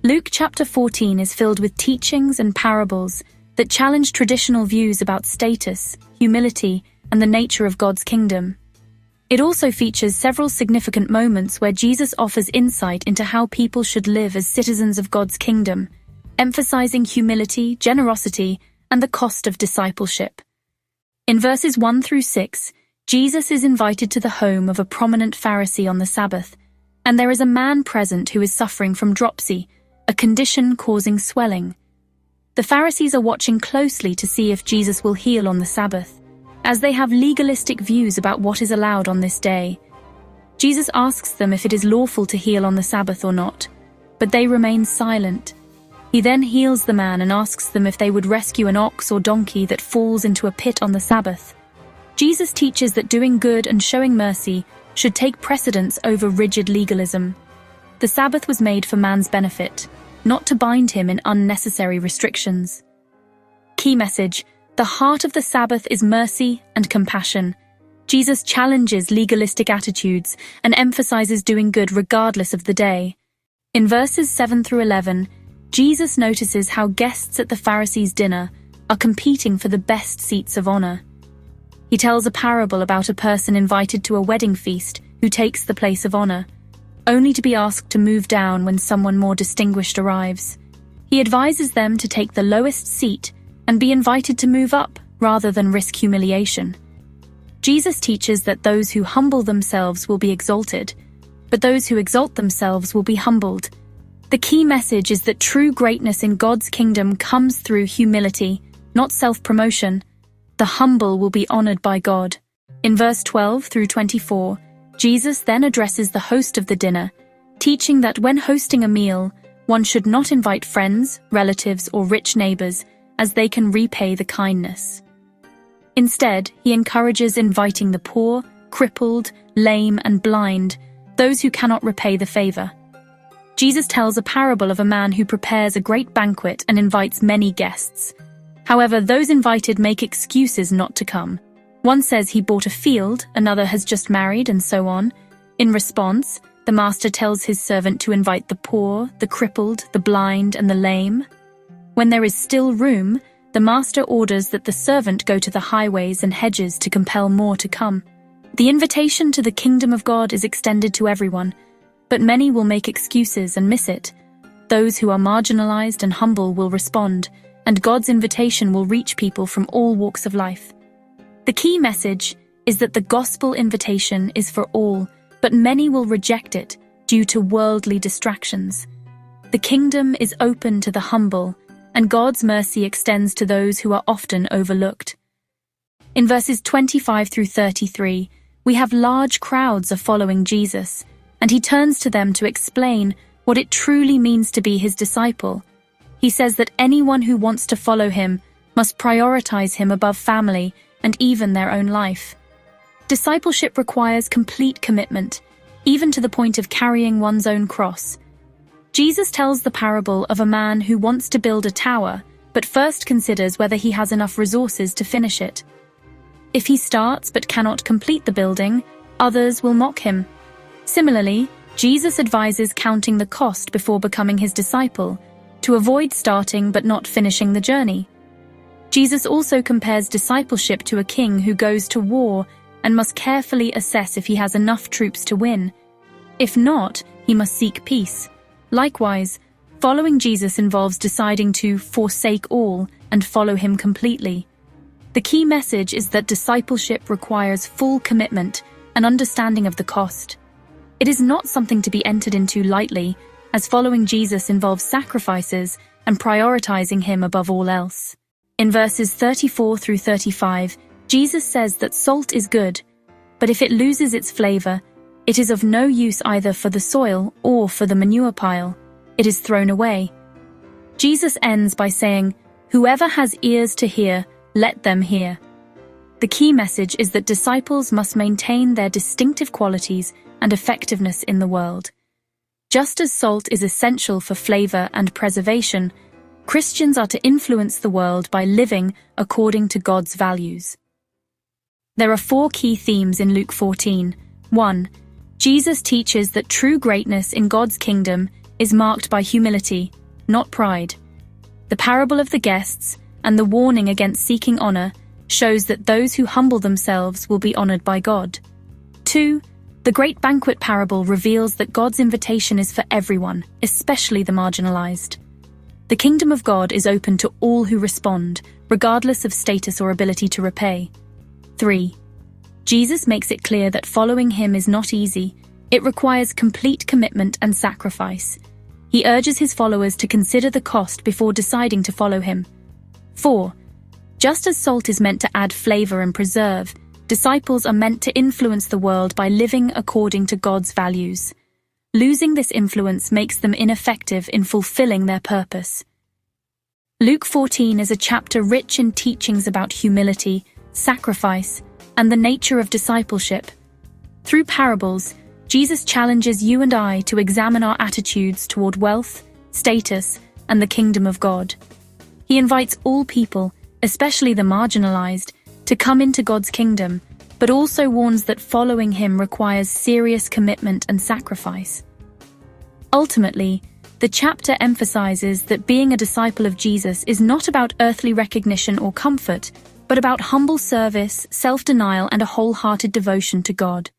Luke chapter 14 is filled with teachings and parables that challenge traditional views about status, humility, and the nature of God's kingdom. It also features several significant moments where Jesus offers insight into how people should live as citizens of God's kingdom, emphasizing humility, generosity, and the cost of discipleship. In verses 1 through 6, Jesus is invited to the home of a prominent Pharisee on the Sabbath, and there is a man present who is suffering from dropsy, a condition causing swelling. The Pharisees are watching closely to see if Jesus will heal on the Sabbath, as they have legalistic views about what is allowed on this day. Jesus asks them if it is lawful to heal on the Sabbath or not, but they remain silent. He then heals the man and asks them if they would rescue an ox or donkey that falls into a pit on the Sabbath. Jesus teaches that doing good and showing mercy should take precedence over rigid legalism. The Sabbath was made for man's benefit, not to bind him in unnecessary restrictions. Key message: the heart of the Sabbath is mercy and compassion. Jesus challenges legalistic attitudes and emphasizes doing good regardless of the day. In verses 7 through 11, Jesus notices how guests at the Pharisees' dinner are competing for the best seats of honor. He tells a parable about a person invited to a wedding feast who takes the place of honor, only to be asked to move down when someone more distinguished arrives. He advises them to take the lowest seat and be invited to move up rather than risk humiliation. Jesus teaches that those who humble themselves will be exalted, but those who exalt themselves will be humbled. The key message is that true greatness in God's kingdom comes through humility, not self-promotion. The humble will be honored by God. In verse 12 through 24, Jesus then addresses the host of the dinner, teaching that when hosting a meal, one should not invite friends, relatives, or rich neighbors, as they can repay the kindness. Instead, he encourages inviting the poor, crippled, lame, and blind, those who cannot repay the favor. Jesus tells a parable of a man who prepares a great banquet and invites many guests. However, those invited make excuses not to come. One says he bought a field, another has just married, and so on. In response, the master tells his servant to invite the poor, the crippled, the blind, and the lame. When there is still room, the master orders that the servant go to the highways and hedges to compel more to come. The invitation to the kingdom of God is extended to everyone, but many will make excuses and miss it. Those who are marginalized and humble will respond, and God's invitation will reach people from all walks of life. The key message is that the gospel invitation is for all, but many will reject it due to worldly distractions. The kingdom is open to the humble, and God's mercy extends to those who are often overlooked. In verses 25 through 33, we have large crowds are following Jesus, and he turns to them to explain what it truly means to be his disciple. He says that anyone who wants to follow him must prioritize him above family and even their own life. Discipleship requires complete commitment, even to the point of carrying one's own cross. Jesus tells the parable of a man who wants to build a tower, but first considers whether he has enough resources to finish it. If he starts but cannot complete the building, others will mock him. Similarly, Jesus advises counting the cost before becoming his disciple, to avoid starting but not finishing the journey. Jesus also compares discipleship to a king who goes to war and must carefully assess if he has enough troops to win. If not, he must seek peace. Likewise, following Jesus involves deciding to forsake all and follow him completely. The key message is that discipleship requires full commitment and understanding of the cost. It is not something to be entered into lightly, as following Jesus involves sacrifices and prioritizing him above all else. In verses 34 through 35, Jesus says that salt is good, but if it loses its flavor, it is of no use either for the soil or for the manure pile. It is thrown away. Jesus ends by saying, "Whoever has ears to hear, let them hear." The key message is that disciples must maintain their distinctive qualities and effectiveness in the world. Just as salt is essential for flavor and preservation, Christians are to influence the world by living according to God's values. There are 4 key themes in Luke 14. 1. Jesus teaches that true greatness in God's kingdom is marked by humility, not pride. The parable of the guests and the warning against seeking honor shows that those who humble themselves will be honored by God. 2. The Great Banquet parable reveals that God's invitation is for everyone, especially the marginalized. The kingdom of God is open to all who respond, regardless of status or ability to repay. 3. Jesus makes it clear that following him is not easy. It requires complete commitment and sacrifice. He urges his followers to consider the cost before deciding to follow him. 4. Just as salt is meant to add flavor and preserve, disciples are meant to influence the world by living according to God's values. Losing this influence makes them ineffective in fulfilling their purpose. Luke 14 is a chapter rich in teachings about humility, sacrifice, and the nature of discipleship. Through parables, Jesus challenges you and I to examine our attitudes toward wealth, status, and the kingdom of God. He invites all people, especially the marginalized, to come into God's kingdom, but also warns that following him requires serious commitment and sacrifice. Ultimately, the chapter emphasizes that being a disciple of Jesus is not about earthly recognition or comfort, but about humble service, self-denial, and a wholehearted devotion to God.